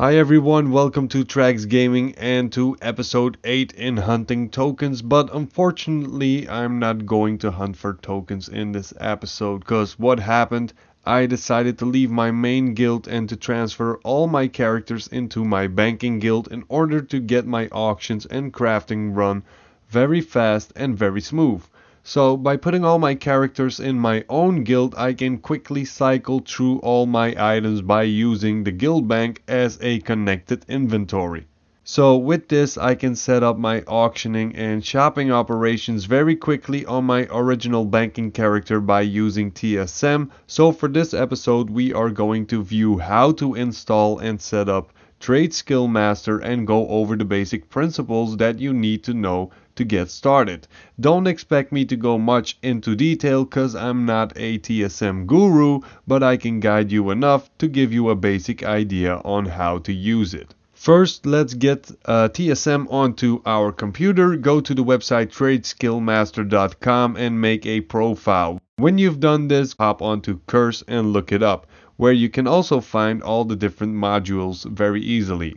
Hi everyone, welcome to Trax Gaming and to episode 8 in hunting tokens, but unfortunately I'm not going to hunt for tokens in this episode because what happened, I decided to leave my main guild and to transfer all my characters into my banking guild in order to get my auctions and crafting run very fast and very smooth. So by putting all my characters in my own guild, I can quickly cycle through all my items by using the guild bank as a connected inventory. So with this I can set up my auctioning and shopping operations very quickly on my original banking character by using TSM. So for this episode we are going to view how to install and set up Trade Skill Master and go over the basic principles that you need to know to get started. Don't expect me to go much into detail cause I'm not a TSM guru, but I can guide you enough to give you a basic idea on how to use it. First, let's get TSM onto our computer. Go to the website tradeskillmaster.com and make a profile. When you've done this, hop onto Curse and look it up, where you can also find all the different modules very easily.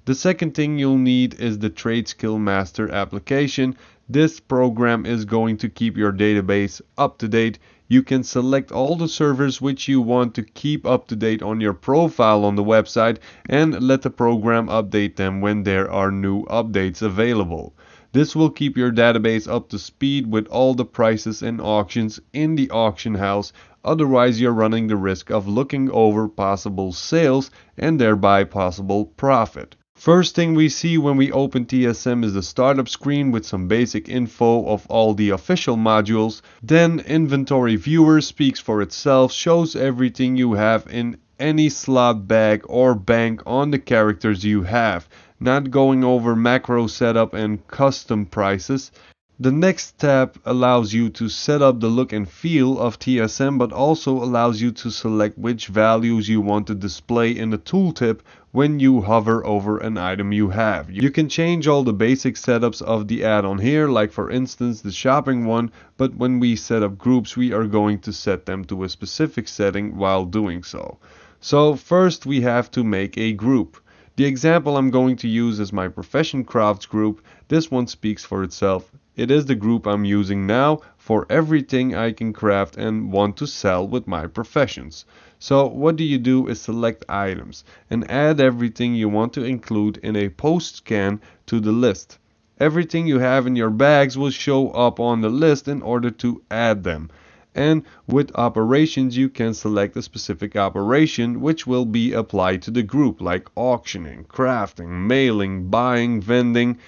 The second thing you'll need is the Trade Skill Master application. This program is going to keep your database up to date. You can select all the servers which you want to keep up to date on your profile on the website and let the program update them when there are new updates available. This will keep your database up to speed with all the prices and auctions in the auction house. Otherwise, you're running the risk of looking over possible sales and thereby possible profit. First thing we see when we open TSM is the startup screen with some basic info of all the official modules. Then Inventory Viewer speaks for itself, shows everything you have in any slot bag or bank on the characters you have. Not going over macro setup and custom prices. The next tab allows you to set up the look and feel of TSM, but also allows you to select which values you want to display in the tooltip when you hover over an item you have. You can change all the basic setups of the add-on here, like for instance the shopping one, but when we set up groups we are going to set them to a specific setting while doing so. So first we have to make a group. The example I'm going to use is my Profession Crafts group. This one speaks for itself. It is the group I'm using now for everything I can craft and want to sell with my professions. So what you do is select items and add everything you want to include in a post scan to the list. Everything you have in your bags will show up on the list in order to add them. And with operations you can select a specific operation which will be applied to the group, like auctioning, crafting, mailing, buying, vending,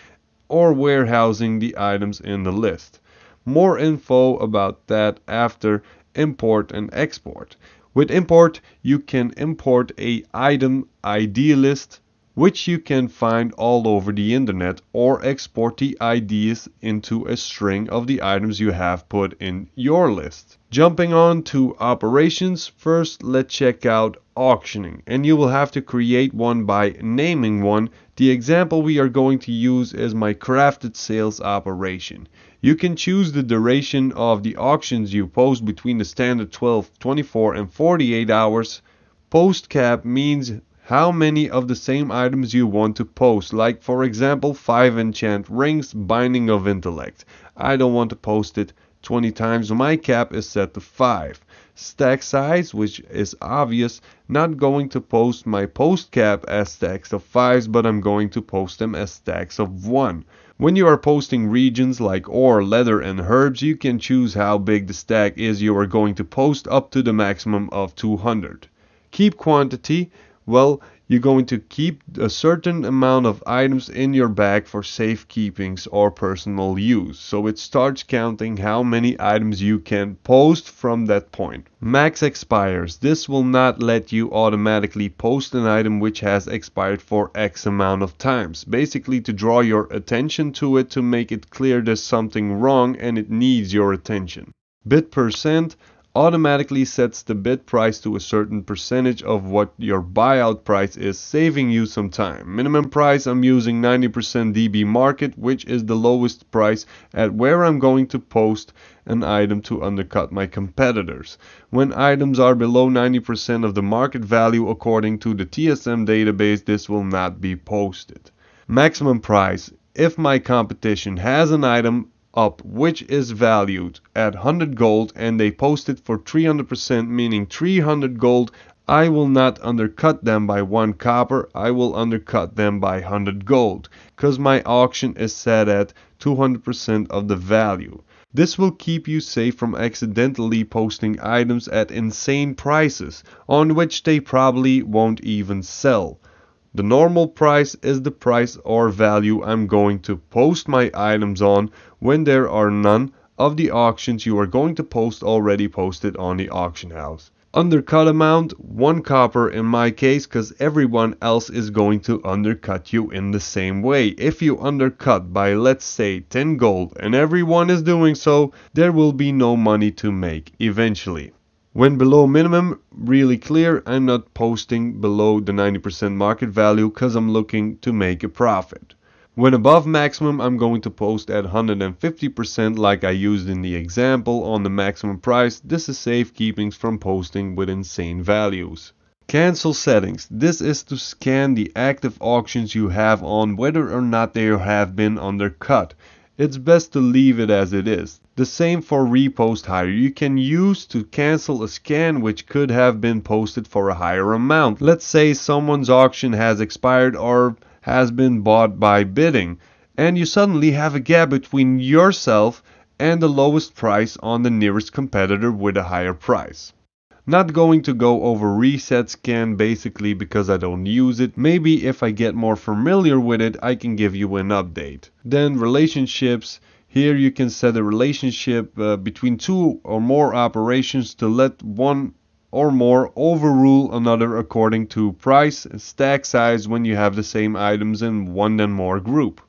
or warehousing the items in the list. More info about that after import and export. With import you can import a item ID list which you can find all over the internet, or export the IDs into a string of the items you have put in your list. Jumping on to operations, first let's check out auctioning, and you will have to create one by naming one. The example we are going to use is my crafted sales operation. You can choose the duration of the auctions you post between the standard 12, 24 and 48 hours. Post cap means how many of the same items you want to post, like for example 5 enchant rings, binding of intellect. I don't want to post it 20 times, so my cap is set to 5. Stack size, which is obvious, not going to post my post cap as stacks of 5s, but I'm going to post them as stacks of 1. When you are posting regions like ore, leather and herbs, you can choose how big the stack is you are going to post, up to the maximum of 200. Keep quantity. Well, you're going to keep a certain amount of items in your bag for safekeepings or personal use. So it starts counting how many items you can post from that point. Max expires. This will not let you automatically post an item which has expired for X amount of times. Basically to draw your attention to it, to make it clear there's something wrong and it needs your attention. Bit percent. automatically sets the bid price to a certain percentage of what your buyout price is, saving you some time. Minimum price, I'm using 90% DB market, which is the lowest price at where I'm going to post an item to undercut my competitors. When items are below 90% of the market value according to the TSM database, this will not be posted. Maximum price, if my competition has an item up which is valued at 100 gold and they post it for 300%, meaning 300 gold, I will not undercut them by 1 copper, I will undercut them by 100 gold, because my auction is set at 200% of the value. This will keep you safe from accidentally posting items at insane prices, on which they probably won't even sell. The normal price is the price or value I'm going to post my items on when there are none of the auctions you are going to post already posted on the auction house. Undercut amount, 1 copper in my case, because everyone else is going to undercut you in the same way. If you undercut by, let's say, 10 gold and everyone is doing so, there will be no money to make eventually. When below minimum, really clear, I'm not posting below the 90% market value because I'm looking to make a profit. When above maximum, I'm going to post at 150% like I used in the example on the maximum price. This is safekeeping from posting with insane values. Cancel settings. This is to scan the active auctions you have on whether or not they have been undercut. It's best to leave it as it is. The same for repost higher. You can use to cancel a scan which could have been posted for a higher amount. Let's say someone's auction has expired or has been bought by bidding, and you suddenly have a gap between yourself and the lowest price on the nearest competitor with a higher price. Not going to go over reset scan basically because I don't use it. Maybe if I get more familiar with it, I can give you an update. Then relationships. Here you can set a relationship between 2 or more operations to let one or more overrule another according to price and stack size when you have the same items in one and more group.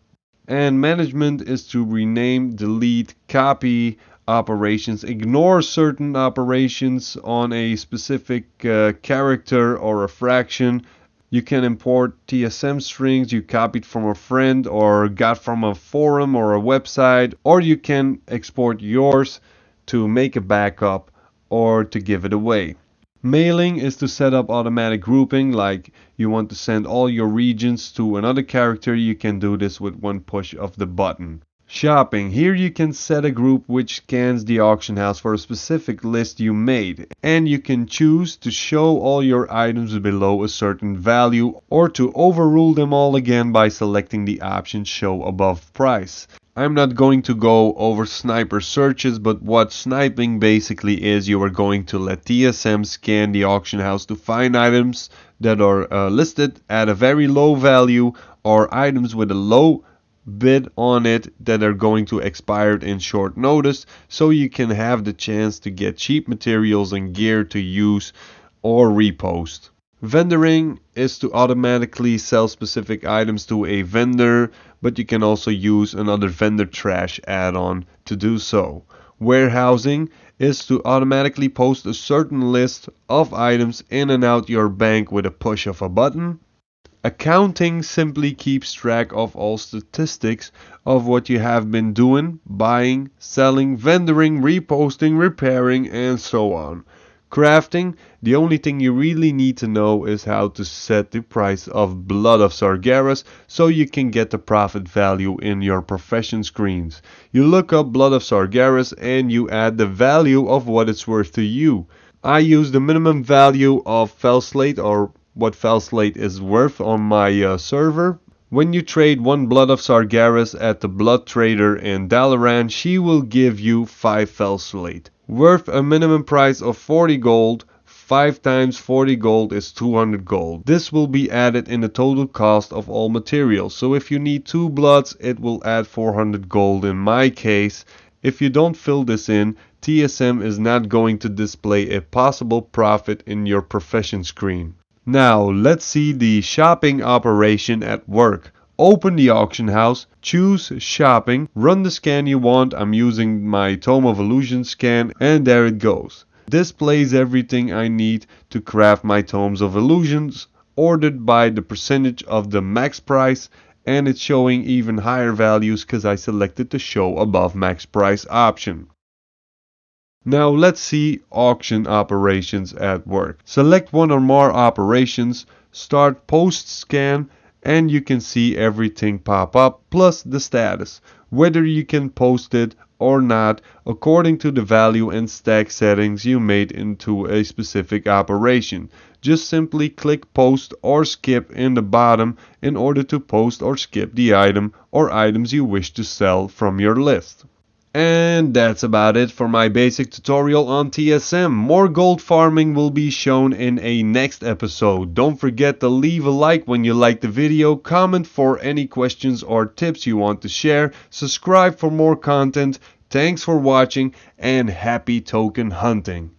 And management is to rename, delete, copy operations, ignore certain operations on a specific character or a fraction. You can import TSM strings you copied from a friend or got from a forum or a website, or you can export yours to make a backup or to give it away. Mailing is to set up automatic grouping, like you want to send all your regions to another character, you can do this with one push of the button. Shopping. Here you can set a group which scans the auction house for a specific list you made, and you can choose to show all your items below a certain value or to overrule them all again by selecting the option show above price. I'm not going to go over sniper searches, but what sniping basically is, you are going to let TSM scan the auction house to find items that are listed at a very low value or items with a low bid on it that are going to expire in short notice, so you can have the chance to get cheap materials and gear to use or repost. Vendoring is to automatically sell specific items to a vendor, but you can also use another vendor trash add-on to do so. Warehousing is to automatically post a certain list of items in and out your bank with a push of a button. Accounting simply keeps track of all statistics of what you have been doing, buying, selling, vendoring, reposting, repairing, and so on. Crafting, the only thing you really need to know is how to set the price of Blood of Sargeras so you can get the profit value in your profession screens. You look up Blood of Sargeras and you add the value of what it's worth to you. I use the minimum value of Felslate, or what Felslate is worth on my server. When you trade 1 Blood of Sargeras at the Blood Trader in Dalaran, she will give you 5 Felslate. Worth a minimum price of 40 gold, 5 times 40 gold is 200 gold. This will be added in the total cost of all materials. So if you need 2 bloods, it will add 400 gold in my case. If you don't fill this in, TSM is not going to display a possible profit in your profession screen. Now let's see the shopping operation at work. Open the auction house, choose shopping, run the scan you want. I'm using my Tome of Illusion scan, and there it goes. displays everything I need to craft my Tomes of Illusions, ordered by the percentage of the max price, and it's showing even higher values because I selected the show above max price option. Now let's see auction operations at work. Select one or more operations, start post scan, and you can see everything pop up plus the status, whether you can post it or not according to the value and stack settings you made into a specific operation. Just simply click post or skip in the bottom in order to post or skip the item or items you wish to sell from your list. And that's about it for my basic tutorial on TSM. More gold farming will be shown in a next episode. Don't forget to leave a like when you like the video, comment for any questions or tips you want to share, subscribe for more content. Thanks for watching and happy token hunting.